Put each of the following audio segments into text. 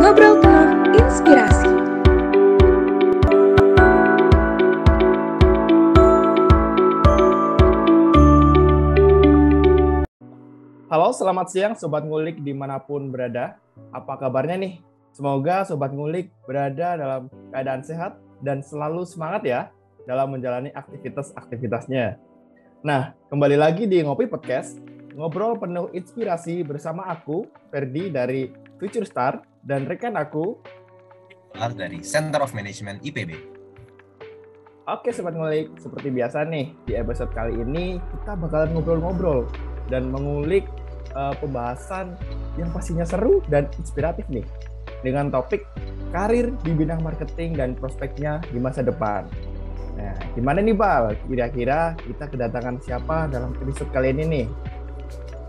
Ngobrol penuh inspirasi. Halo, selamat siang Sobat Ngulik dimanapun berada. Apa kabarnya nih? Semoga Sobat Ngulik berada dalam keadaan sehat dan selalu semangat ya dalam menjalani aktivitas-aktivitasnya. Nah, kembali lagi di Ngopi Podcast, ngobrol penuh inspirasi bersama aku, Ferdi dari Future Star, dan rekan aku, dari Center of Management IPB. Oke Sobat Ngulik, seperti biasa nih, di episode kali ini kita bakalan ngobrol-ngobrol dan mengulik pembahasan yang pastinya seru dan inspiratif nih, dengan topik karir di bidang marketing dan prospeknya di masa depan. Nah, gimana nih Bal? Kira-kira kita kedatangan siapa dalam episode kali ini nih?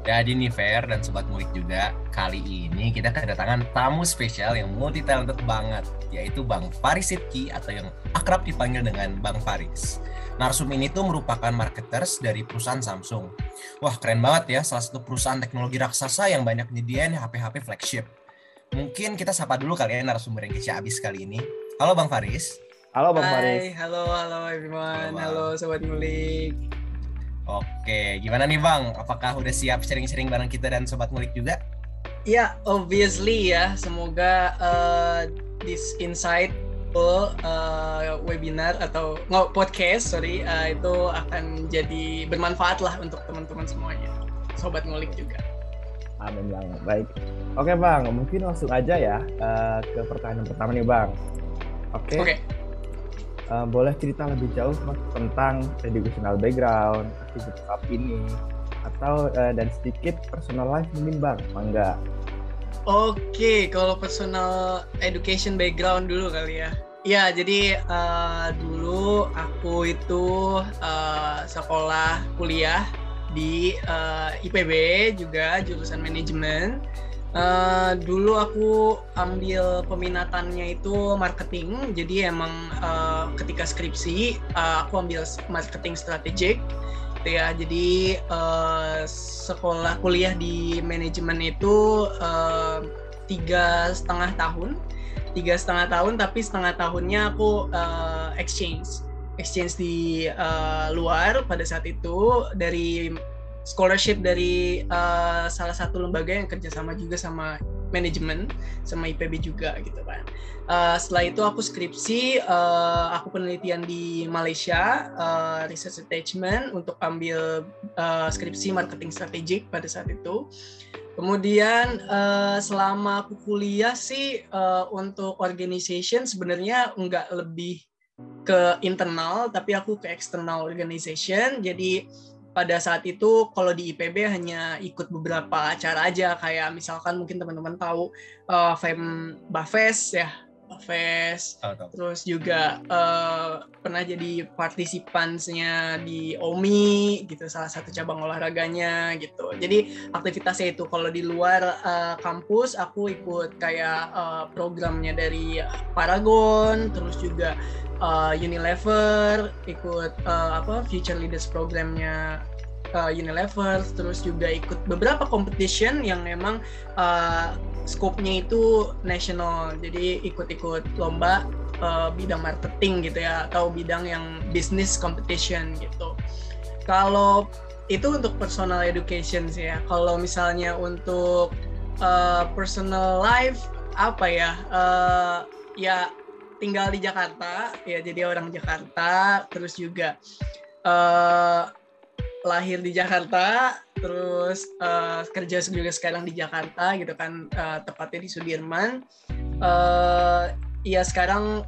Jadi nih Fer dan Sobat Ngulik juga, kali ini kita kedatangan tamu spesial yang multi talented banget, yaitu Bang Faris Sidki atau yang akrab dipanggil dengan Bang Faris. Narsum ini tuh merupakan marketers dari perusahaan Samsung. Wah, keren banget ya, salah satu perusahaan teknologi raksasa yang banyak nyediain HP-HP flagship. Mungkin kita sapa dulu kali ya narasumber yang kece abis kali ini. Halo Bang Faris. Halo Bang Faris. Halo everyone. Halo Sobat Ngulik. Oke, gimana nih Bang? Apakah udah siap sharing-sharing bareng kita dan Sobat Ngulik juga? Ya, obviously ya. Semoga this insightful webinar atau podcast, itu akan jadi bermanfaat lah untuk teman-teman semuanya. Sobat Ngulik juga. Amin Bang. Baik. Oke Bang, mungkin langsung aja ya ke pertanyaan pertama nih Bang. Oke. Boleh cerita lebih jauh Mas tentang educational background, aktivitas ini, atau dan sedikit personal life mungkin Bang, mangga. Oke, kalau personal education background dulu kali ya. Ya, jadi dulu aku itu sekolah kuliah di IPB juga, jurusan manajemen. Dulu aku ambil peminatannya itu marketing, jadi emang ketika skripsi aku ambil marketing strategik gitu ya. Jadi sekolah kuliah di manajemen itu 3,5 tahun, tapi setengah tahunnya aku exchange di luar pada saat itu dari scholarship dari salah satu lembaga yang kerjasama juga sama manajemen, sama IPB juga gitu kan. Setelah itu aku skripsi, aku penelitian di Malaysia, research attachment untuk ambil skripsi marketing strategik pada saat itu. Kemudian selama aku kuliah sih untuk organization sebenarnya nggak lebih ke internal, tapi aku ke external organization. Jadi pada saat itu kalau di IPB hanya ikut beberapa acara aja, kayak misalkan mungkin teman-teman tahu Bafes ya, terus juga pernah jadi partisipansnya di OMI gitu, salah satu cabang olahraganya gitu. Jadi aktivitasnya itu kalau di luar kampus aku ikut kayak programnya dari Paragon, terus juga Unilever, ikut Future Leaders programnya Unilever, terus juga ikut beberapa competition yang memang scope-nya itu national, jadi ikut-ikut lomba bidang marketing gitu ya, atau bidang yang business competition gitu. Kalau itu untuk personal education sih ya. Kalau misalnya untuk personal life apa ya, ya tinggal di Jakarta ya, jadi orang Jakarta, terus juga lahir di Jakarta, terus kerja juga sekarang di Jakarta gitu kan, tepatnya di Sudirman. Ya sekarang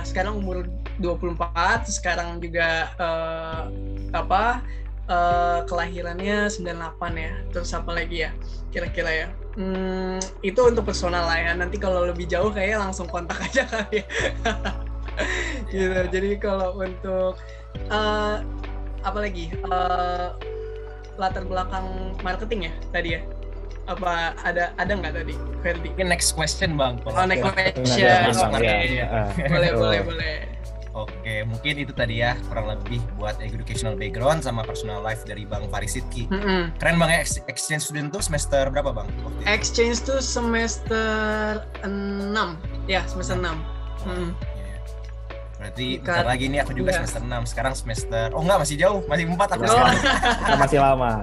sekarang umur 24, sekarang juga kelahirannya 98 ya. Terus apa lagi ya kira-kira ya? Itu untuk personal lah ya. Nanti kalau lebih jauh kayaknya langsung kontak aja kali ya. Gitu. Jadi kalau untuk apalagi latar belakang marketing ya tadi ya. Apa ada nggak tadi, Ferdi? Mungkin next question Bang. Next question. Boleh. Oke, mungkin itu tadi ya kurang lebih buat educational background sama personal life dari Bang Faris Sidki. Keren Bang ya, exchange student tuh semester berapa Bang? Exchange tuh semester 6. Ya, semester 6. Berarti bentar lagi nih aku juga semester 6. Sekarang semester, masih jauh, masih 4 aku sekarang. Masih lama.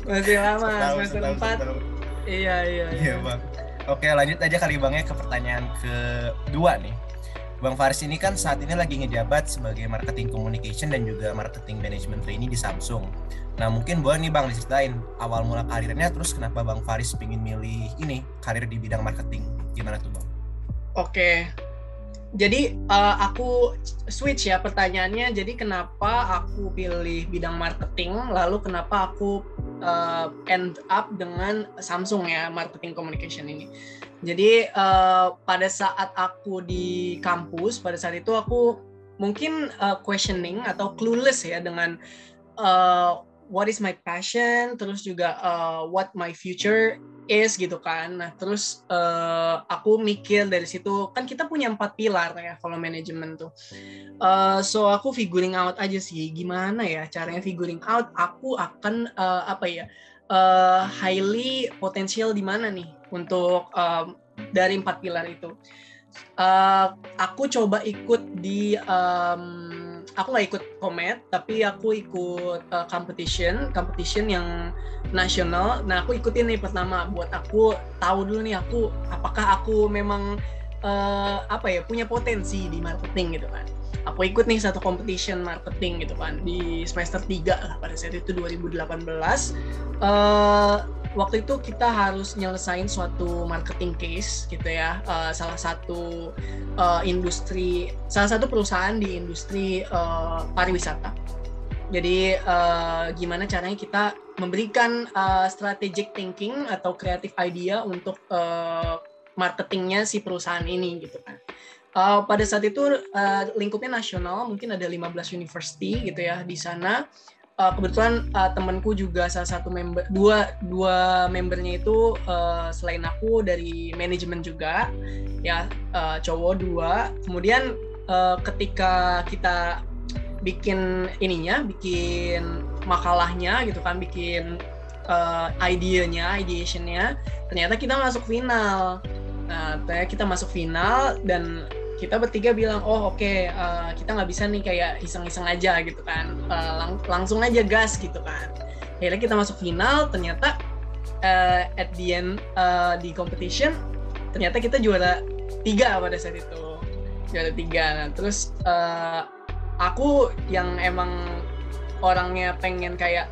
Masih lama, semester 4. Iya Bang. Oke, lanjut aja kali Bang ya ke pertanyaan kedua nih. Bang Faris ini kan saat ini lagi ngejabat sebagai marketing communication dan juga marketing management trainee di Samsung. Nah mungkin boleh nih Bang diceritain awal mula karirnya, terus kenapa Bang Faris pengen milih ini karir di bidang marketing, gimana tuh Bang? Oke. Jadi aku switch ya pertanyaannya. Jadi kenapa aku pilih bidang marketing, lalu kenapa aku end up dengan Samsung ya, marketing communication ini. Jadi pada saat aku di kampus, pada saat itu aku mungkin questioning atau clueless ya dengan what is my passion, terus juga what my future is gitu kan. Nah terus aku mikir dari situ, kan kita punya 4 pilar ya kalau manajemen tuh. So aku figuring out aja sih gimana ya caranya figuring out aku akan highly potensial di mana nih untuk dari 4 pilar itu. Aku coba ikut di aku nggak ikut Komet, tapi aku ikut competition yang nasional. Nah aku ikutin nih pertama buat aku tahu dulu nih apakah aku memang punya potensi di marketing gitu kan. Aku ikut nih satu competition marketing gitu kan di semester 3 lah pada saat itu 2018. Waktu itu kita harus nyelesain suatu marketing case gitu ya, salah satu perusahaan di industri pariwisata. Jadi gimana caranya kita memberikan strategic thinking atau creative idea untuk marketingnya si perusahaan ini gitu kan. Pada saat itu lingkupnya nasional, mungkin ada 15 university gitu ya di sana. Kebetulan temanku juga salah satu member, dua membernya itu selain aku dari manajemen juga ya, cowok 2. Kemudian ketika kita bikin makalahnya gitu kan, bikin ideationnya, ternyata kita masuk final. Nah ternyata kita masuk final dan kita bertiga bilang, kita nggak bisa nih kayak iseng-iseng aja gitu kan, langsung aja gas gitu kan. Akhirnya kita masuk final, ternyata at the end di competition ternyata kita juara 3 pada saat itu, juara 3. Nah, terus aku yang emang orangnya pengen kayak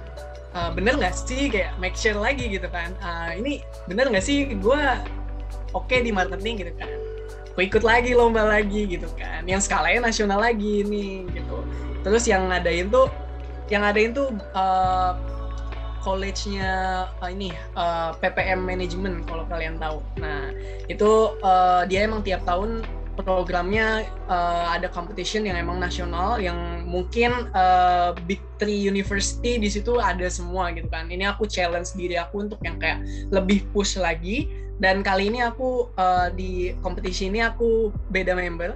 bener nggak sih, kayak make sure lagi gitu kan, ini bener nggak sih gue oke di marketing gitu kan. Aku ikut lagi lomba lagi gitu kan, yang skalanya nasional lagi nih gitu. Terus yang ngadain tuh college-nya PPM Management kalau kalian tahu. Nah itu dia emang tiap tahun programnya ada competition yang emang nasional, yang mungkin Big 3 University di situ ada semua gitu kan. Ini aku challenge diri aku untuk yang kayak lebih push lagi. Dan kali ini aku di kompetisi ini aku beda member,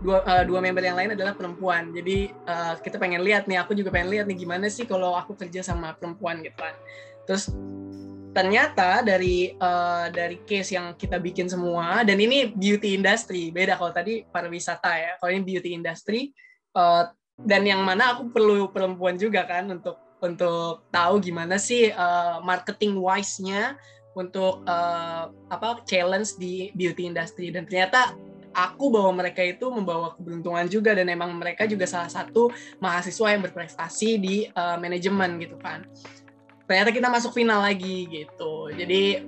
dua member yang lain adalah perempuan. Jadi kita pengen lihat nih, aku juga pengen lihat nih gimana sih kalau aku kerja sama perempuan gitu kan. Terus ternyata dari case yang kita bikin semua, dan ini beauty industry, beda kalau tadi pariwisata ya, kalau ini beauty industry, dan yang mana aku perlu perempuan juga kan untuk tahu gimana sih marketing wise-nya untuk challenge di beauty industry. Dan ternyata aku bawa mereka itu membawa keberuntungan juga, dan emang mereka juga salah satu mahasiswa yang berprestasi di manajemen gitu kan. Ternyata kita masuk final lagi gitu. Jadi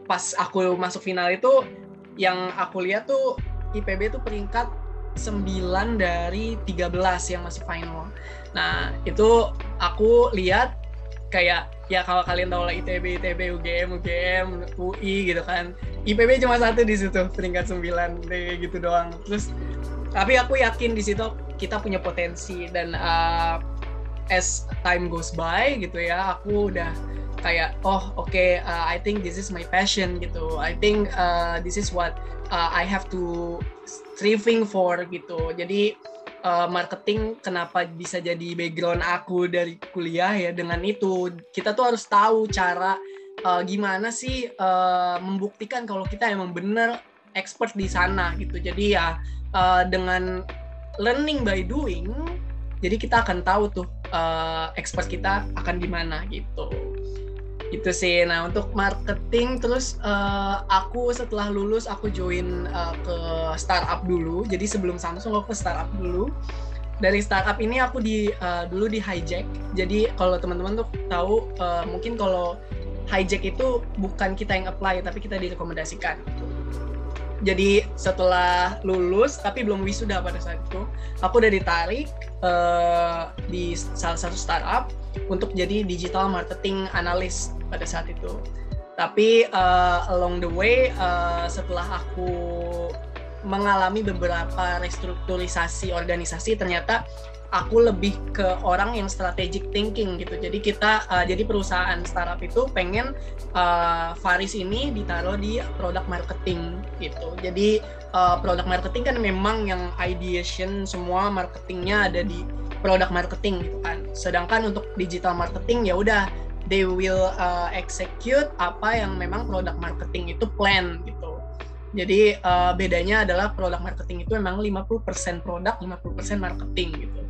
pas aku masuk final itu yang aku lihat tuh IPB tuh peringkat 9 dari 13 yang masuk final. Nah itu aku lihat kayak ya kalau kalian tahu lah ITB, UGM, UI gitu kan. IPB cuma 1 di situ, peringkat 9 kayak gitu doang. Terus tapi aku yakin di situ kita punya potensi, dan as time goes by gitu ya, aku udah kayak I think this is my passion gitu. I think this is what I have to striving for gitu. Jadi marketing kenapa bisa jadi background aku dari kuliah ya, dengan itu kita tuh harus tahu cara gimana sih membuktikan kalau kita emang bener expert di sana gitu. Jadi ya dengan learning by doing, jadi kita akan tahu tuh expert kita akan di mana gitu. Itu sih. Nah, untuk marketing terus aku setelah lulus aku join ke startup dulu. Jadi sebelum Samsung aku ke startup dulu. Dari startup ini aku dulu di Hijack. Jadi kalau teman-teman tuh tahu mungkin kalau Hijack itu bukan kita yang apply tapi kita direkomendasikan. Jadi setelah lulus tapi belum wisuda pada saat itu, aku udah ditarik di salah satu startup untuk jadi digital marketing analyst pada saat itu. Tapi along the way setelah aku mengalami beberapa restrukturisasi organisasi, ternyata aku lebih ke orang yang strategic thinking gitu. Jadi jadi perusahaan startup itu pengen Faris ini ditaruh di product marketing gitu. Jadi product marketing kan memang yang ideation semua marketingnya ada di product marketing gitu kan. Sedangkan untuk digital marketing ya udah they will execute apa yang memang product marketing itu plan gitu. Jadi bedanya adalah product marketing itu memang 50% produk, 50% marketing gitu.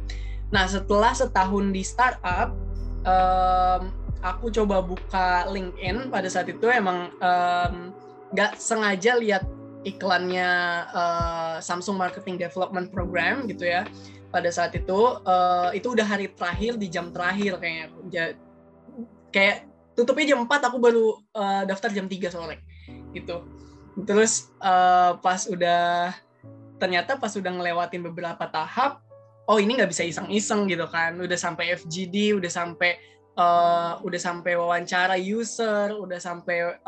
Nah, setelah setahun di startup, aku coba buka LinkedIn pada saat itu emang nggak sengaja lihat iklannya Samsung Marketing Development Program gitu ya. Pada saat itu udah hari terakhir di jam terakhir kayaknya. Kayak tutupnya jam 4, aku baru daftar jam 3 sore gitu. Terus ternyata pas udah ngelewatin beberapa tahap, oh ini nggak bisa iseng-iseng gitu kan, udah sampai FGD, udah sampai wawancara user, udah sampai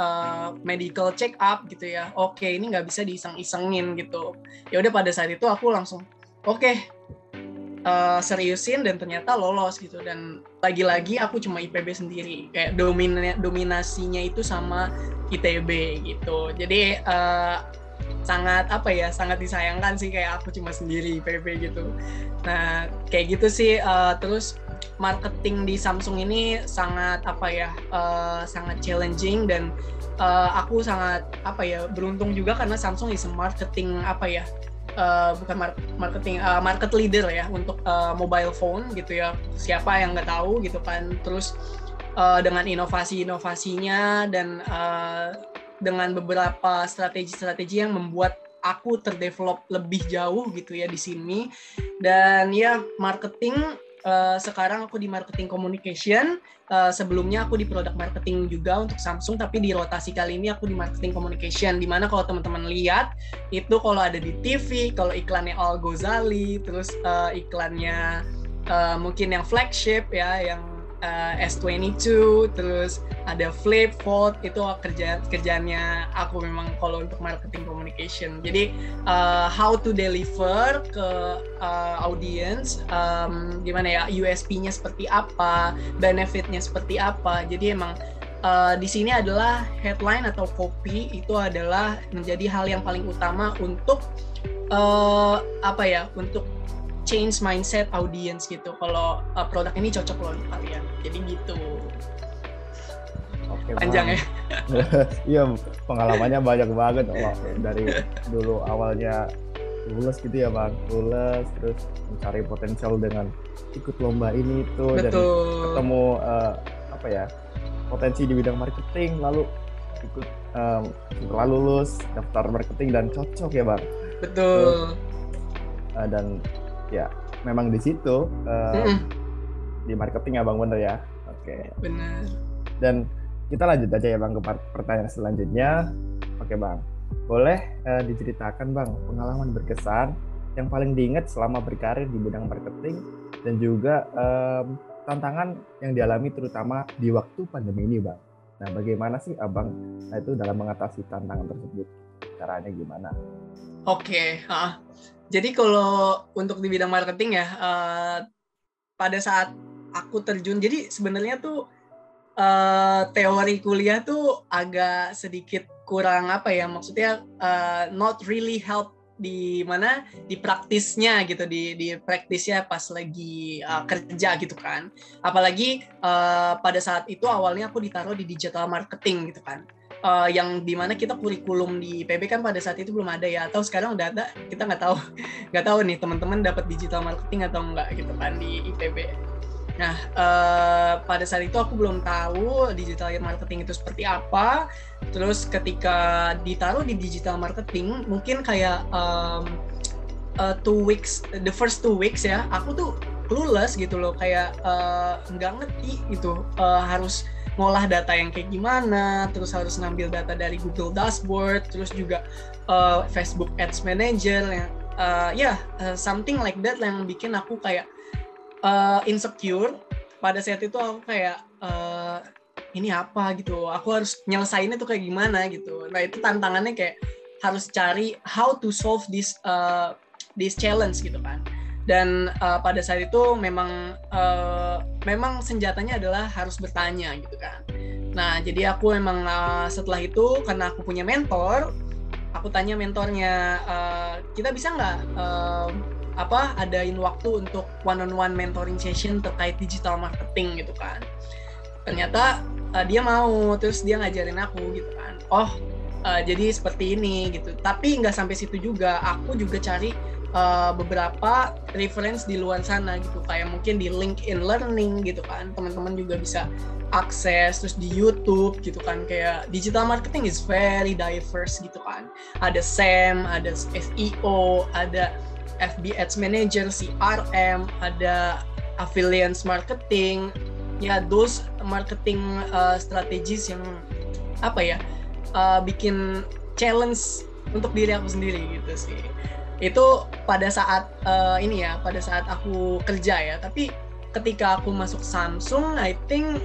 medical check up gitu ya. Oke, ini nggak bisa diiseng-isengin gitu. Ya udah pada saat itu aku langsung seriusin dan ternyata lolos gitu. Dan lagi-lagi aku cuma IPB sendiri, kayak dominasinya itu sama ITB gitu. Jadi sangat disayangkan sih, kayak aku cuma sendiri IPB gitu. Nah kayak gitu sih. Terus marketing di Samsung ini sangat sangat challenging, dan aku sangat beruntung juga karena Samsung is marketing market leader ya untuk mobile phone gitu ya. Siapa yang nggak tahu gitu kan. Terus dengan inovasi-inovasinya dan dengan beberapa strategi-strategi yang membuat aku terdevelop lebih jauh gitu ya di sini. Dan ya marketing, sekarang aku di marketing communication. Sebelumnya aku di product marketing juga untuk Samsung, tapi di rotasi kali ini aku di marketing communication, dimana kalau teman-teman lihat itu kalau ada di TV, kalau iklannya Al Ghazali, terus iklannya mungkin yang flagship ya, yang S22, terus ada Flip, Fold, itu kerjaannya aku memang kalau untuk marketing communication. Jadi how to deliver ke audience, gimana ya, USP-nya seperti apa, benefit-nya seperti apa. Jadi emang di sini adalah headline atau copy itu adalah menjadi hal yang paling utama untuk untuk change mindset audience gitu. Kalau produk ini cocok loh di kalian. Jadi gitu. Oke, panjang ya. Iya, pengalamannya banyak banget dari dulu awalnya lulus gitu ya Bang. Lulus terus mencari potensial dengan ikut lomba ini itu. Betul. Dan ketemu potensi di bidang marketing, lalu ikut setelah lulus daftar marketing dan cocok ya Bang. Betul. Dan ya memang di situ di marketing ya Bang, bener ya. Oke. Benar. Dan kita lanjut aja ya Bang ke pertanyaan selanjutnya. Oke Bang, boleh diceritakan Bang pengalaman berkesan yang paling diingat selama berkarir di bidang marketing, dan juga tantangan yang dialami terutama di waktu pandemi ini Bang. Nah bagaimana sih Abang itu dalam mengatasi tantangan tersebut? Caranya gimana? Oke. Jadi kalau untuk di bidang marketing ya, pada saat aku terjun, jadi sebenarnya tuh teori kuliah tuh agak sedikit kurang apa ya, maksudnya not really help di mana di praktisnya gitu, di praktisnya pas lagi kerja gitu kan. Apalagi pada saat itu awalnya aku ditaruh di digital marketing gitu kan. Yang dimana kita kurikulum di IPB kan pada saat itu belum ada ya, atau sekarang udah ada, kita nggak tahu nih teman-teman dapat digital marketing atau enggak gitu kan di IPB. Nah pada saat itu aku belum tahu digital marketing itu seperti apa. Terus ketika ditaruh di digital marketing mungkin kayak 2 weeks, the first 2 weeks ya, aku tuh clueless gitu loh, kayak nggak ngerti gitu harus ngolah data yang kayak gimana, terus harus ngambil data dari Google Dashboard, terus juga Facebook Ads Manager yang something like that yang bikin aku kayak insecure. Pada saat itu aku kayak ini apa gitu, aku harus nyelesainnya tuh kayak gimana gitu. Nah itu tantangannya kayak harus cari how to solve this challenge gitu kan. Dan pada saat itu memang senjatanya adalah harus bertanya gitu kan. Nah jadi aku memang setelah itu, karena aku punya mentor, aku tanya mentornya, kita bisa nggak adain waktu untuk one-on-one mentoring session terkait digital marketing gitu kan. Ternyata dia mau, terus dia ngajarin aku gitu kan. Jadi seperti ini gitu. Tapi nggak sampai situ juga, aku juga cari beberapa reference di luar sana gitu, kayak mungkin di LinkedIn Learning gitu kan, teman-teman juga bisa akses, terus di YouTube gitu kan, kayak digital marketing is very diverse gitu kan, ada SEM, ada SEO, ada FB Ads Manager, CRM, ada affiliate marketing, ya those marketing strategies yang bikin challenge untuk diri aku sendiri gitu sih. Itu pada saat pada saat aku kerja ya. Tapi ketika aku masuk Samsung, I think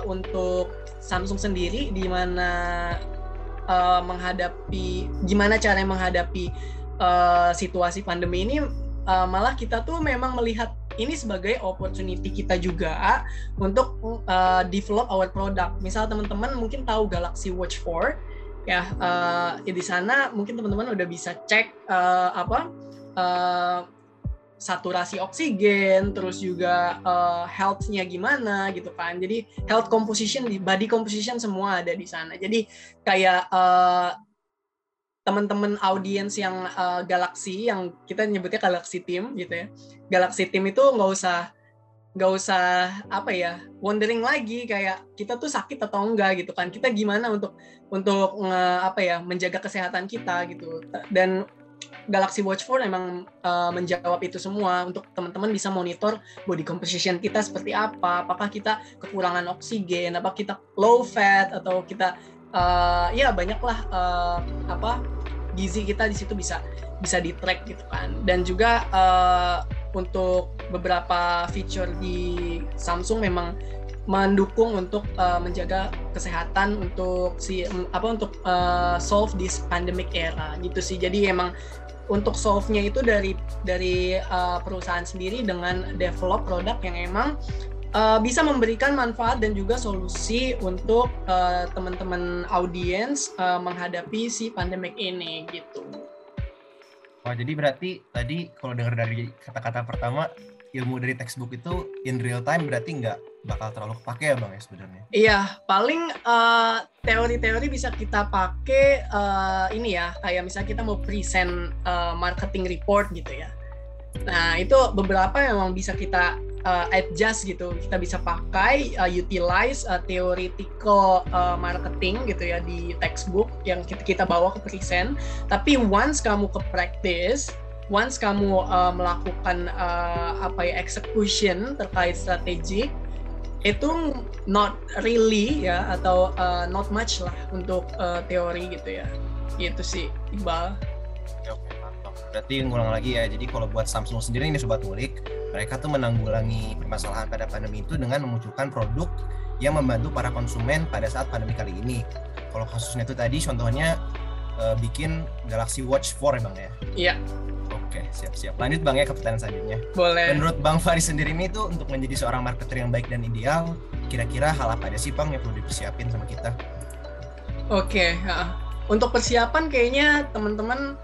untuk Samsung sendiri di mana gimana cara menghadapi situasi pandemi ini, malah kita tuh memang melihat ini sebagai opportunity kita juga untuk develop our product. Misal teman-teman mungkin tahu Galaxy Watch 4 ya, di sana mungkin teman-teman udah bisa cek saturasi oksigen, terus juga health-nya gimana gitu kan. Jadi health composition, body composition semua ada di sana. Jadi kayak teman-teman audiens yang Galaxy, yang kita nyebutnya Galaxy Team gitu ya. Galaxy Team itu nggak usah wondering lagi kayak kita tuh sakit atau enggak gitu kan. Kita gimana untuk menjaga kesehatan kita gitu. Dan Galaxy Watch 4 memang menjawab itu semua, untuk teman-teman bisa monitor body composition kita seperti apa, apakah kita kekurangan oksigen, apa kita low fat, atau kita banyaklah gizi kita di situ bisa di track gitu kan. Dan juga untuk beberapa feature di Samsung memang mendukung untuk menjaga kesehatan untuk solve this pandemic era gitu sih. Jadi emang untuk solve-nya itu dari perusahaan sendiri dengan develop produk yang emang bisa memberikan manfaat dan juga solusi untuk teman-teman audiens menghadapi si pandemic ini gitu. Wah, jadi berarti tadi kalau dengar dari kata-kata pertama, ilmu dari textbook itu in real time berarti nggak bakal terlalu kepake ya Bang ya sebenarnya? Iya, paling teori-teori bisa kita pakai kayak misalnya kita mau present marketing report gitu ya. Nah itu beberapa memang bisa kita adjust gitu, kita bisa pakai utilize theoretical marketing gitu ya di textbook yang kita bawa ke present. Tapi once kamu ke practice, once kamu melakukan execution terkait strategic, itu not really ya, atau not much lah untuk teori gitu ya. Gitu sih Iqbal. Oke, mantap. Berarti ngulang lagi ya, jadi kalau buat Samsung sendiri ini Sobat Ngulik, mereka tuh menanggulangi permasalahan pada pandemi itu dengan memunculkan produk yang membantu para konsumen pada saat pandemi kali ini. Kalau kasusnya itu tadi contohnya bikin Galaxy Watch 4 ya Bang ya? Iya. Oke, siap-siap. Lanjut Bang ya ke pertanyaan selanjutnya. Boleh. Menurut Bang Faris sendiri ini tuh untuk menjadi seorang marketer yang baik dan ideal, kira-kira hal apa aja sih Bang yang perlu dipersiapin sama kita? Oke. Untuk persiapan kayaknya teman-teman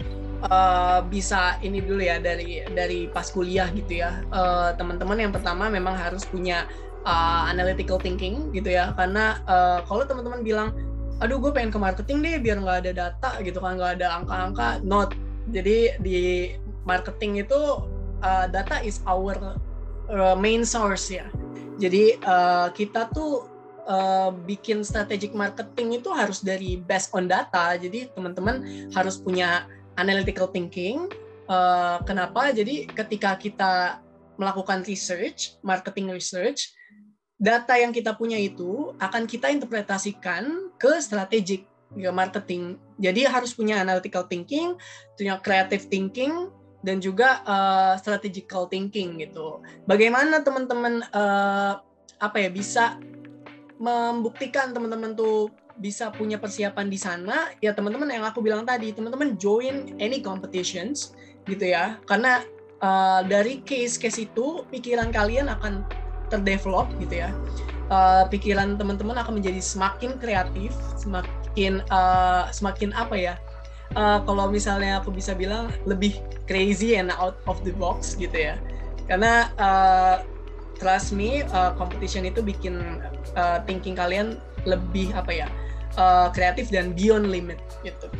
bisa ini dulu ya dari pas kuliah gitu ya. Teman-teman yang pertama memang harus punya analytical thinking gitu ya, karena kalau teman-teman bilang aduh gue pengen ke marketing deh biar nggak ada data gitu kan, nggak ada angka-angka, not. Jadi di marketing itu data is our main source ya. Jadi kita tuh bikin strategic marketing itu harus dari based on data. Jadi teman-teman harus punya analytical thinking. Kenapa? Jadi ketika kita melakukan research, marketing research, data yang kita punya itu akan kita interpretasikan ke strategic marketing. Jadi harus punya analytical thinking, punya creative thinking, dan juga strategical thinking gitu. Bagaimana teman-teman bisa membuktikan teman-teman tuh bisa punya persiapan di sana? Ya teman-teman yang aku bilang tadi, teman-teman join any competitions gitu ya. Karena dari case-case itu pikiran kalian akan terdevelop gitu ya. Pikiran teman-teman akan menjadi semakin kreatif, semakin apa ya? Kalau misalnya aku bisa bilang lebih crazy and out of the box gitu ya. Karena trust me, competition itu bikin thinking kalian lebih kreatif dan beyond limit gitu.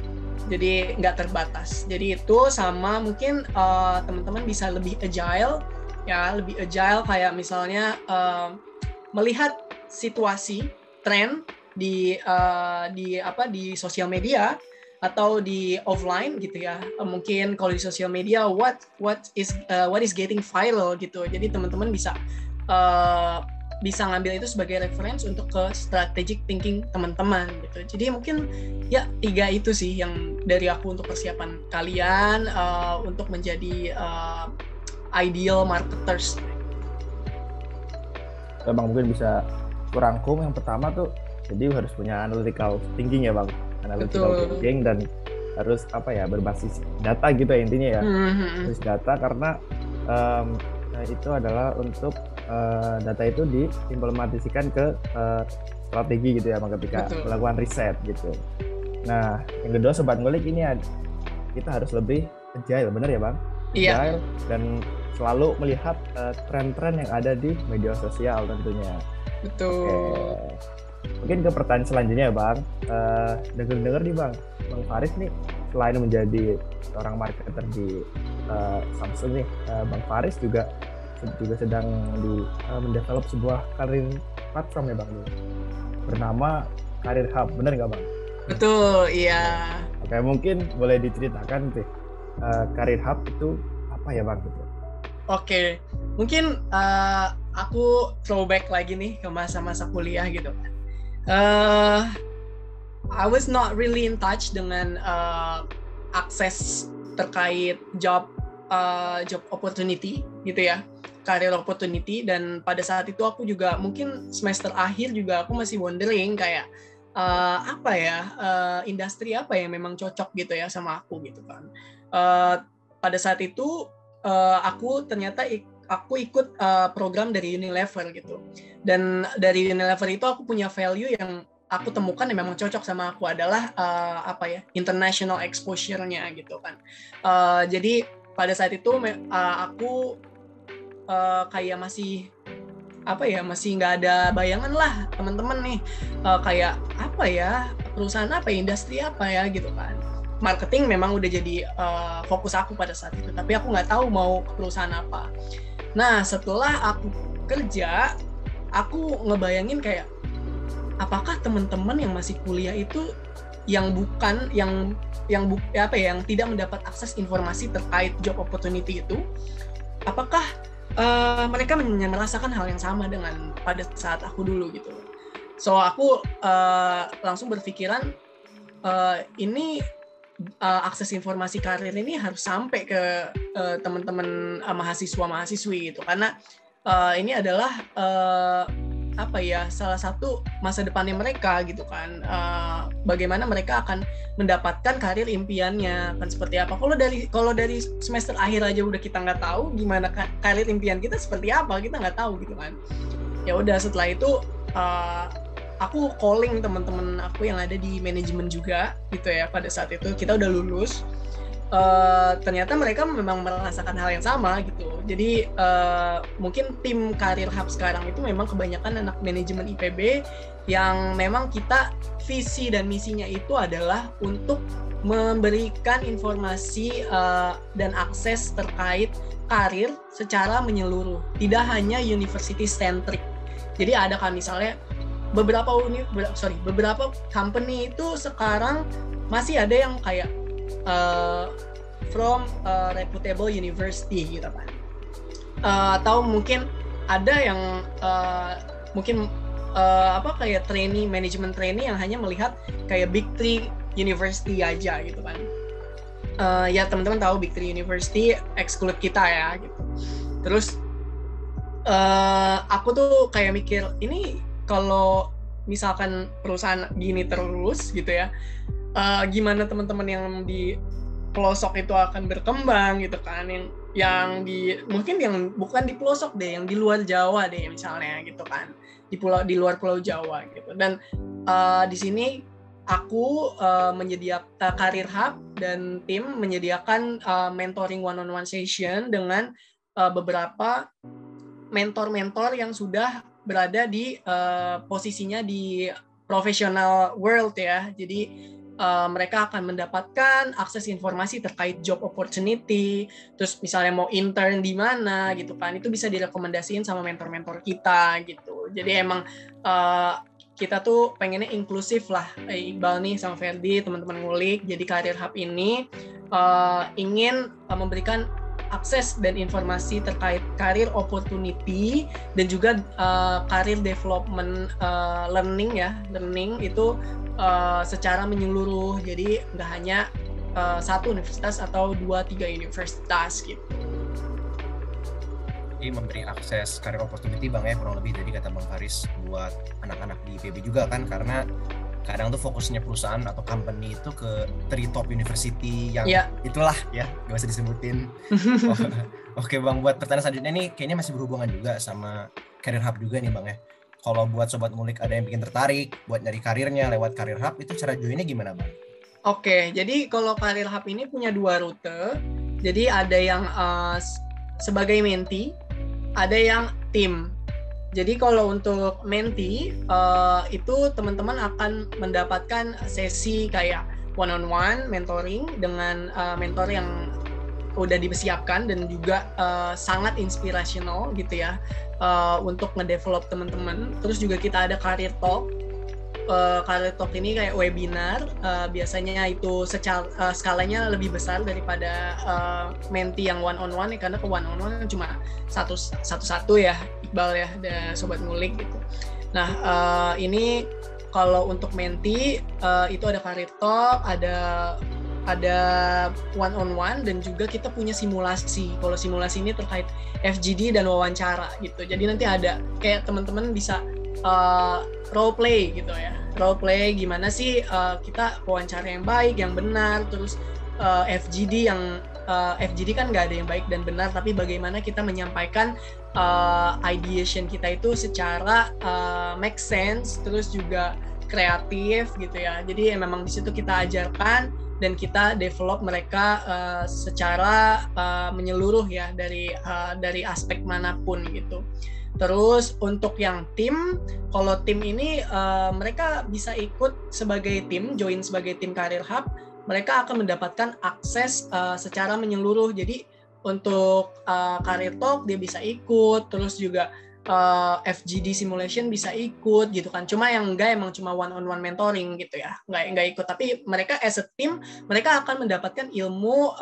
Jadi nggak terbatas. Jadi itu sama mungkin teman-teman bisa lebih agile ya, lebih agile kayak misalnya melihat situasi, tren di sosial media atau di offline gitu ya. Mungkin kalau di sosial media what is getting viral gitu. Jadi teman-teman bisa ngambil itu sebagai reference untuk ke strategic thinking teman-teman gitu. Jadi mungkin ya 3 itu sih yang dari aku untuk persiapan kalian untuk menjadi ideal marketers. Bang mungkin bisa kurangkum yang pertama tuh, jadi harus punya analytical thinking ya Bang. Analytical thinking dan harus berbasis data gitu ya intinya ya. Basis data karena itu adalah untuk data itu diimplementasikan ke strategi gitu ya Bang, ketika melakukan riset gitu. Nah, yang kedua Sobat Ngulik ini kita harus lebih agile, benar ya Bang? Agile dan selalu melihat tren-tren yang ada di media sosial tentunya. Betul. Oke. Mungkin ke pertanyaan selanjutnya ya Bang. Dengar nih Bang Faris nih selain menjadi seorang marketer di Samsung nih, Bang Faris juga sedang mendevelop sebuah karir platform ya Bang, bernama Career Hub, benar nggak Bang? Betul, iya. Oke, mungkin boleh diceritakan tuh Career Hub itu apa ya Bang? Gitu. Oke, mungkin aku throwback lagi nih ke masa-masa kuliah gitu. I was not really in touch dengan akses terkait job opportunity gitu ya, career opportunity, dan pada saat itu aku juga mungkin semester akhir juga aku masih wondering kayak industri apa yang memang cocok gitu ya sama aku gitu kan. Pada saat itu aku ikut program dari Unilever gitu, dan dari Unilever itu aku punya value yang aku temukan yang memang cocok sama aku adalah international exposure-nya gitu kan. Jadi pada saat itu aku kayak masih nggak ada bayangan lah teman-teman nih, kayak perusahaan industri apa ya gitu kan. Marketing memang udah jadi fokus aku pada saat itu, tapi aku nggak tahu mau ke perusahaan apa. Nah setelah aku kerja, aku ngebayangin kayak apakah teman-teman yang masih kuliah itu yang tidak mendapat akses informasi terkait job opportunity itu, apakah mereka merasakan hal yang sama dengan pada saat aku dulu gitu. So aku langsung berpikiran ini akses informasi karir ini harus sampai ke teman-teman mahasiswa-mahasiswi gitu, karena ini adalah salah satu masa depannya mereka gitu kan. Bagaimana mereka akan mendapatkan karir impiannya kan seperti apa. Kalau dari semester akhir aja udah kita nggak tahu gimana karir impian kita seperti apa, kita nggak tahu gitu kan. Ya udah setelah itu aku calling teman-teman aku yang ada di manajemen juga gitu ya. Pada saat itu kita udah lulus, ternyata mereka memang merasakan hal yang sama gitu. Jadi mungkin tim Career Hub sekarang itu memang kebanyakan anak manajemen IPB yang memang kita visi dan misinya itu adalah untuk memberikan informasi dan akses terkait karir secara menyeluruh, tidak hanya university centric. Jadi ada kan misalnya beberapa company itu sekarang masih ada yang kayak from reputable university gitu kan, atau mungkin ada yang mungkin kayak management trainee yang hanya melihat kayak Big 3 University aja gitu kan. Ya teman-teman tahu Big 3 University exclude kita ya gitu. Terus aku tuh kayak mikir, ini kalau misalkan perusahaan gini terus gitu ya, gimana teman-teman yang di pelosok itu akan berkembang gitu kan, yang mungkin yang bukan di pelosok deh, yang di luar Jawa deh misalnya gitu kan, di luar Pulau Jawa gitu. Dan di sini aku menyediakan Career Hub dan tim menyediakan mentoring one-on-one session dengan beberapa mentor-mentor yang sudah berada di posisinya di professional world ya. Jadi mereka akan mendapatkan akses informasi terkait job opportunity, terus misalnya mau intern di mana gitu kan, itu bisa direkomendasiin sama mentor-mentor kita gitu. Jadi emang kita tuh pengennya inklusif lah, Iqbal nih sama Ferdi, teman-teman ngulik. Jadi Career Hub ini ingin memberikan akses dan informasi terkait career opportunity dan juga career development learning itu secara menyeluruh. Jadi nggak hanya satu universitas atau 2-3 universitas gitu. Jadi memberi akses career opportunity Bang ya, kurang lebih jadi kata Bang Faris buat anak-anak di IPB juga kan, karena kadang tuh fokusnya perusahaan atau company itu ke 3 top university yang itulah ya, gak usah disebutin. Oke Bang, buat pertanyaan selanjutnya nih kayaknya masih berhubungan juga sama Career Hub juga nih Bang ya. Kalau buat Sobat Ngulik ada yang bikin tertarik buat nyari karirnya lewat Career Hub, itu cara joinnya gimana Bang? Oke, jadi kalau Career Hub ini punya 2 rute. Jadi ada yang sebagai mentee, ada yang tim. Jadi kalau untuk mentee itu teman-teman akan mendapatkan sesi kayak one-on-one mentoring dengan mentor yang udah disiapkan dan juga sangat inspirational gitu ya, untuk ngedevelop teman-teman. Terus juga kita ada career talk. Career talk ini kayak webinar, biasanya itu skalanya lebih besar daripada mentee yang one-on-one ya, karena ke one-on-one cuma satu-satu ya Iqbal ya, ada Sobat Ngulik gitu. Nah ini kalau untuk mentee itu ada career talk, ada one-on-one, dan juga kita punya simulasi. Kalau simulasi ini terkait FGD dan wawancara gitu. Jadi nanti ada kayak teman-teman bisa role play gitu ya. Role play gimana sih kita wawancara yang baik, yang benar, terus FGD kan nggak ada yang baik dan benar, tapi bagaimana kita menyampaikan ideation kita itu secara make sense, terus juga kreatif gitu ya. Jadi memang di situ kita ajarkan dan kita develop mereka secara menyeluruh ya, dari aspek manapun gitu. Terus untuk yang tim, kalau tim ini mereka bisa ikut sebagai tim, join sebagai tim Career Hub, mereka akan mendapatkan akses secara menyeluruh. Jadi untuk Career Talk dia bisa ikut, terus juga FGD simulation bisa ikut gitu kan. Cuma yang enggak emang cuma one-on-one mentoring gitu ya, enggak ikut. Tapi mereka as a team, mereka akan mendapatkan ilmu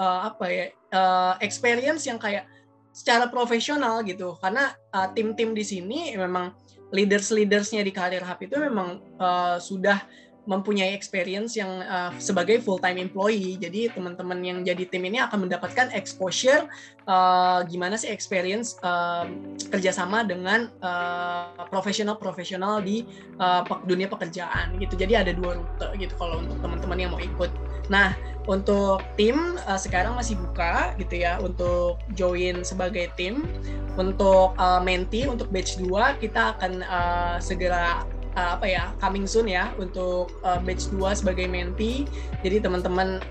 experience yang kayak secara profesional gitu, karena tim-tim di sini memang leadersnya di Career Hub itu memang sudah mempunyai experience yang sebagai full-time employee. Jadi teman-teman yang jadi tim ini akan mendapatkan exposure gimana sih experience kerjasama dengan profesional di dunia pekerjaan gitu. Jadi ada 2 rute gitu kalau untuk teman-teman yang mau ikut. Nah, untuk tim sekarang masih buka gitu ya untuk join sebagai tim. Untuk mentee untuk batch 2 kita akan segera coming soon ya untuk batch 2 sebagai mentee. Jadi teman-teman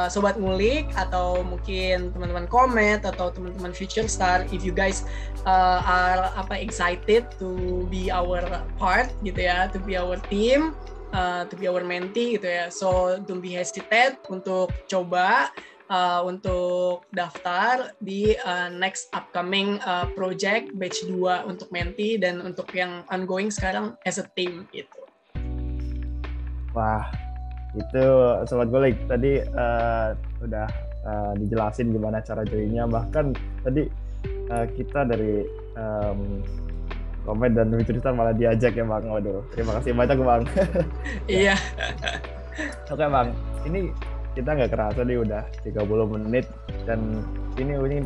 sobat ngulik atau mungkin teman-teman Komet atau teman-teman Future Star, if you guys are excited to be our part gitu ya, to be our team, to be our mentee gitu ya. So don't be hesitate untuk coba untuk daftar di next upcoming project batch 2 untuk mentee dan untuk yang ongoing sekarang as a team gitu. Wah, itu Sobat Ngulik tadi udah dijelasin gimana cara joinnya, bahkan tadi kita dari Komet dan Future malah diajak ya Bang. Waduh, terima kasih banyak Bang. Iya. Oke Bang, ini kita nggak kerasa nih udah 30 menit dan ini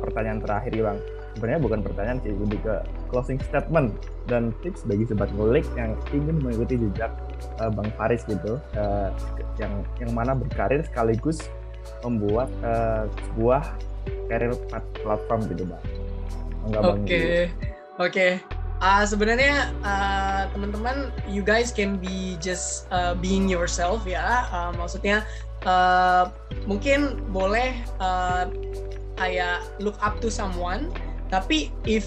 pertanyaan terakhir ya Bang. Sebenarnya bukan pertanyaan sih, lebih ke closing statement dan tips bagi Sobat Ngulik yang ingin mengikuti jejak Bang Faris gitu, yang mana berkarir sekaligus membuat sebuah career platform gitu Bang. Oke. Sebenarnya teman-teman, you guys can be just being yourself ya. Maksudnya mungkin boleh kayak look up to someone, tapi if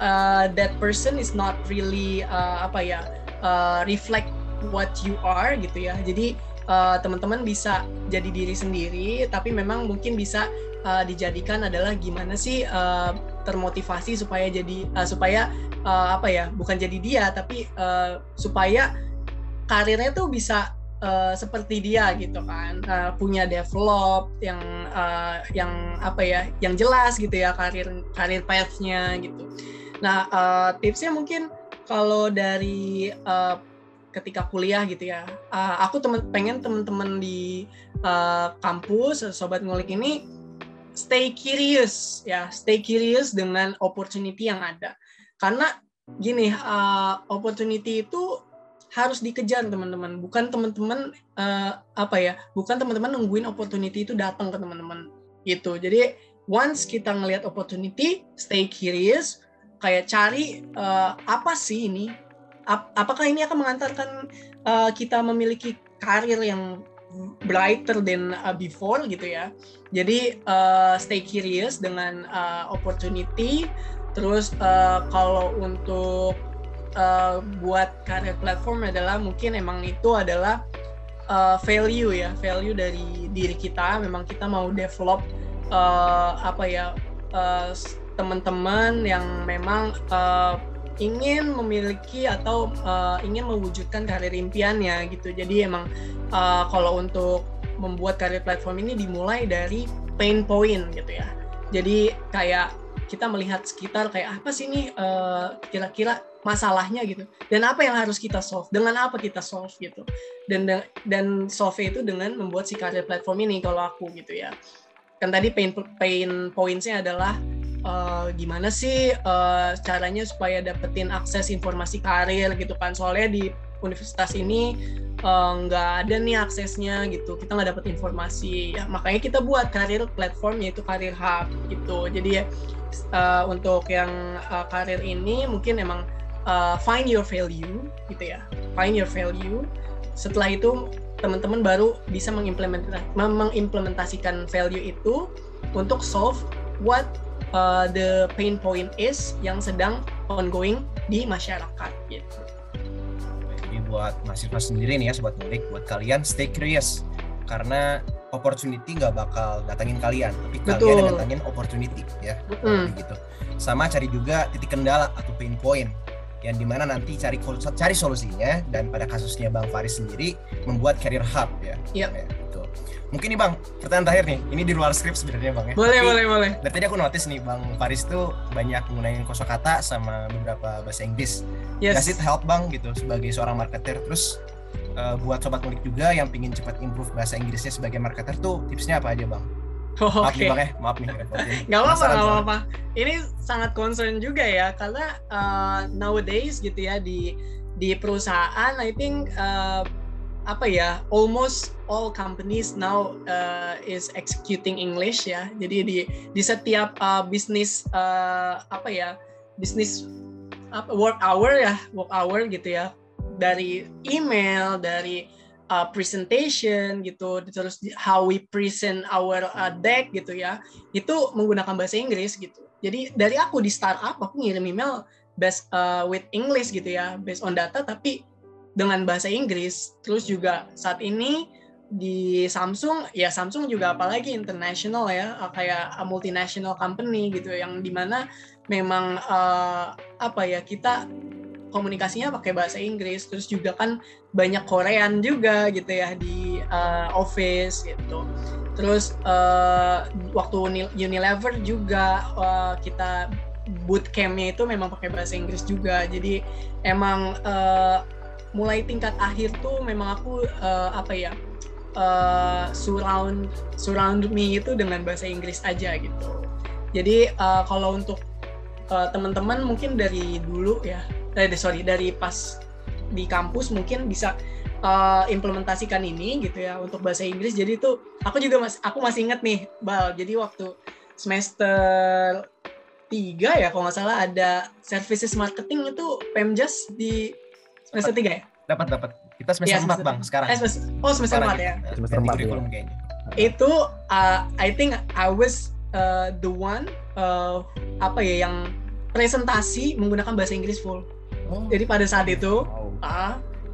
that person is not really reflect what you are gitu ya. Jadi teman-teman bisa jadi diri sendiri, tapi memang mungkin bisa dijadikan adalah gimana sih termotivasi supaya bukan jadi dia, tapi supaya karirnya tuh bisa seperti dia gitu kan, punya develop yang jelas gitu ya, karir path-nya gitu. Nah, tipsnya mungkin kalau dari ketika kuliah gitu ya, aku pengen teman-teman di kampus Sobat Ngulik ini stay curious dengan opportunity yang ada. Karena gini, opportunity itu harus dikejar teman-teman, bukan teman-teman nungguin opportunity itu datang ke teman-teman gitu. Jadi once kita ngelihat opportunity, stay curious, kayak cari apa sih ini, apakah ini akan mengantarkan kita memiliki karir yang brighter than before gitu ya. Jadi stay curious dengan opportunity. Terus kalau untuk buat career platform adalah mungkin emang itu adalah value dari diri kita. Memang kita mau develop teman-teman yang memang ingin memiliki atau ingin mewujudkan karir impiannya gitu. Jadi emang kalau untuk membuat karir platform ini dimulai dari pain point gitu ya. Jadi kayak kita melihat sekitar kayak apa sih nih kira-kira masalahnya gitu, dan apa yang harus kita solve, dengan apa kita solve gitu, dan solve itu dengan membuat si karir platform ini kalau aku gitu ya. Kan tadi pain points-nya adalah gimana sih caranya supaya dapetin akses informasi karir gitu kan, soalnya di universitas ini nggak ada nih aksesnya gitu, kita nggak dapet informasi ya, makanya kita buat karir platform yaitu Career Hub gitu. Jadi ya untuk yang karir ini mungkin emang find your value gitu ya, find your value. Setelah itu teman-teman baru bisa mengimplementasikan value itu untuk solve what the pain point is yang sedang ongoing di masyarakat gitu. Jadi buat mahasiswa sendiri nih ya Sobat Ngulik, buat kalian stay curious, karena opportunity nggak bakal datangin kalian, tapi kalian yang datangin opportunity ya. Gitu. Sama cari juga titik kendala atau pain point, yang dimana nanti cari solusinya, dan pada kasusnya Bang Faris sendiri membuat Career Hub ya. Iya. Ya, betul. Mungkin nih Bang, pertanyaan terakhir nih, ini di luar skrip sebenarnya Bang ya. Boleh. Dari tadi aku notice nih Bang Faris tuh banyak menggunakan kosakata sama beberapa bahasa Inggris. Yes. Does it help Bang gitu sebagai seorang marketer? Terus buat Sobat Ngulik juga yang pingin cepat improve bahasa Inggrisnya sebagai marketer tuh tipsnya apa aja Bang? Maaf nih Bang ya, maaf nih. Nggak apa-apa. Ini sangat concern juga ya, karena nowadays gitu ya di perusahaan, I think almost all companies now is executing English ya. Jadi di setiap bisnis work hour gitu ya, dari email, dari presentation gitu, terus how we present our deck gitu ya, itu menggunakan bahasa Inggris gitu. Jadi dari aku di startup aku ngirim email based with English gitu ya, based on data tapi dengan bahasa Inggris. Terus juga saat ini di Samsung juga apalagi international ya, kayak multinational company gitu, yang dimana memang kita komunikasinya pakai bahasa Inggris. Terus juga kan banyak Korean juga gitu ya di office gitu. Terus waktu Unilever juga kita bootcampnya itu memang pakai bahasa Inggris juga. Jadi emang mulai tingkat akhir tuh memang aku surround me itu dengan bahasa Inggris aja gitu. Jadi kalau untuk teman-teman mungkin dari dulu ya, dari pas di kampus mungkin bisa implementasikan ini gitu ya untuk bahasa Inggris. Jadi tuh aku masih ingat nih, Bal. Jadi waktu semester 3 ya kalau nggak salah ada services marketing itu Pemjas di semester 3 ya? Dapat. Kita semester 4 Bang sekarang. Semester 4 ya. Semester 4 ya. Kayaknya. Itu I think I was the one yang presentasi menggunakan bahasa Inggris full. Jadi pada saat itu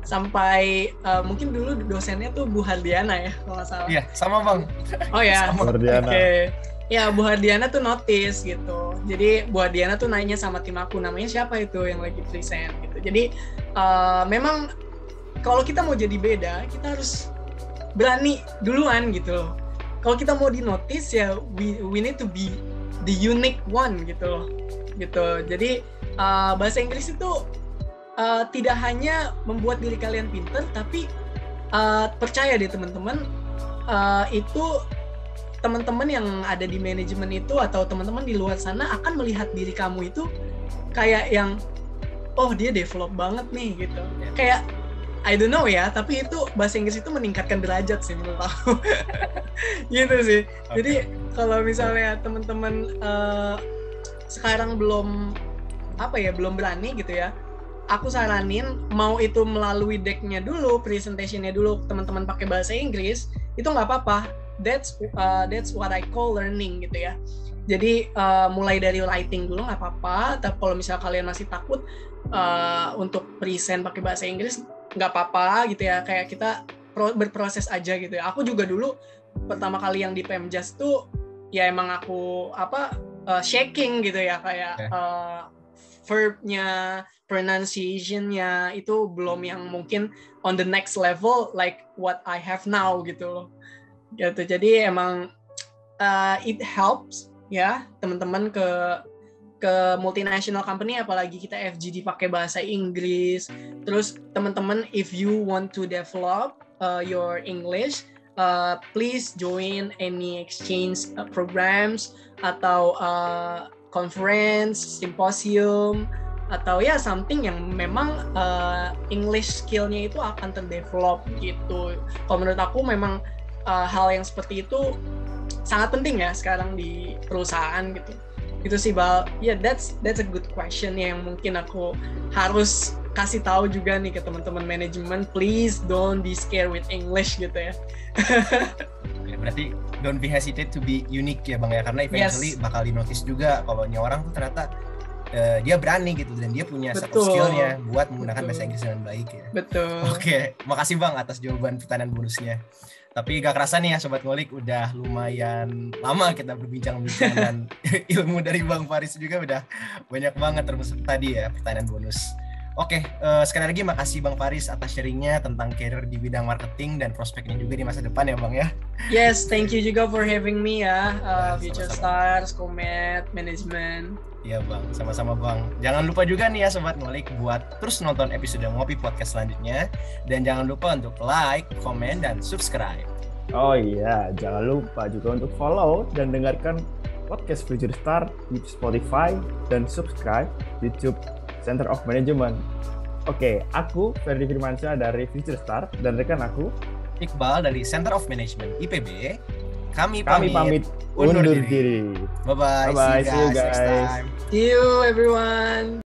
sampai mungkin dulu dosennya tuh Bu Hardiana ya kalau nggak salah. Iya, sama Bang. Oh ya. Bu Hardiana. Okay. Ya, Bu Hardiana tuh notice gitu. Jadi Bu Hardiana tuh nanya sama tim aku, namanya siapa itu yang lagi present gitu. Jadi memang kalau kita mau jadi beda, kita harus berani duluan gitu loh. Kalau kita mau di notice ya we need to be the unique one gitu loh. Gitu. Jadi bahasa Inggris itu tidak hanya membuat diri kalian pintar, tapi percaya deh teman-teman, itu teman-teman yang ada di manajemen itu atau teman-teman di luar sana akan melihat diri kamu itu kayak yang dia develop banget nih gitu. Kayak I don't know ya, tapi itu bahasa Inggris itu meningkatkan derajat sih menurut aku. Gitu sih. Okay. Jadi kalau misalnya teman-teman sekarang belum berani gitu ya, aku saranin mau itu melalui deck-nya dulu, presentation-nya dulu teman-teman pakai bahasa Inggris, itu nggak apa-apa. That's what I call learning gitu ya. Jadi mulai dari writing dulu nggak apa-apa. Tapi kalau misalnya kalian masih takut untuk present pakai bahasa Inggris, nggak apa-apa gitu ya. Kayak kita berproses aja gitu ya. Aku juga dulu pertama kali yang di Pemjas tuh ya emang aku shaking gitu ya, kayak verbnya, pronunciation-nya itu belum yang mungkin on the next level like what I have now gitu loh. Gitu. Jadi emang it helps ya teman-teman ke multinational company, apalagi kita FGD pakai bahasa Inggris. Terus teman-teman, if you want to develop your English, please join any exchange programs atau conference, symposium, atau ya something yang memang English skill-nya itu akan terdevelop gitu. Kalau menurut aku memang hal yang seperti itu sangat penting ya sekarang di perusahaan gitu. Itu sih Bal. Yeah, that's a good question yang mungkin aku harus kasih tahu juga nih ke teman-teman manajemen. Please don't be scared with English gitu ya. Ya, berarti don't be hesitate to be unique ya Bang ya, karena eventually bakal di-notice juga kalau ini orang tuh ternyata dia berani gitu dan dia punya set of skill-nya buat menggunakan bahasa Inggris dengan baik ya. Betul. Oke, makasih Bang atas jawaban pertanyaan bonusnya. Tapi gak kerasa nih ya Sobat Ngulik, udah lumayan lama kita berbincang-bincang dan ilmu dari Bang Faris juga udah banyak banget, termasuk tadi ya pertanyaan bonus. Oke, sekali lagi makasih Bang Faris atas sharingnya tentang career di bidang marketing dan prospeknya juga di masa depan ya Bang ya. Yes, thank you juga for having me ya, Future Stars, Comet, Management. Iya Bang, sama-sama Bang. Jangan lupa juga nih ya Sobat Ngulik buat terus nonton episode Ngopi Podcast selanjutnya. Dan jangan lupa untuk like, komen, dan subscribe. Oh iya, jangan lupa juga untuk follow dan dengarkan podcast Future Star di Spotify dan subscribe YouTube Center of Management. Oke, aku Ferdi Firmansyah dari Future Star dan rekan aku Iqbal dari Center of Management IPB. Kami pamit undur diri. Bye-bye. See you guys. Next time. See you everyone.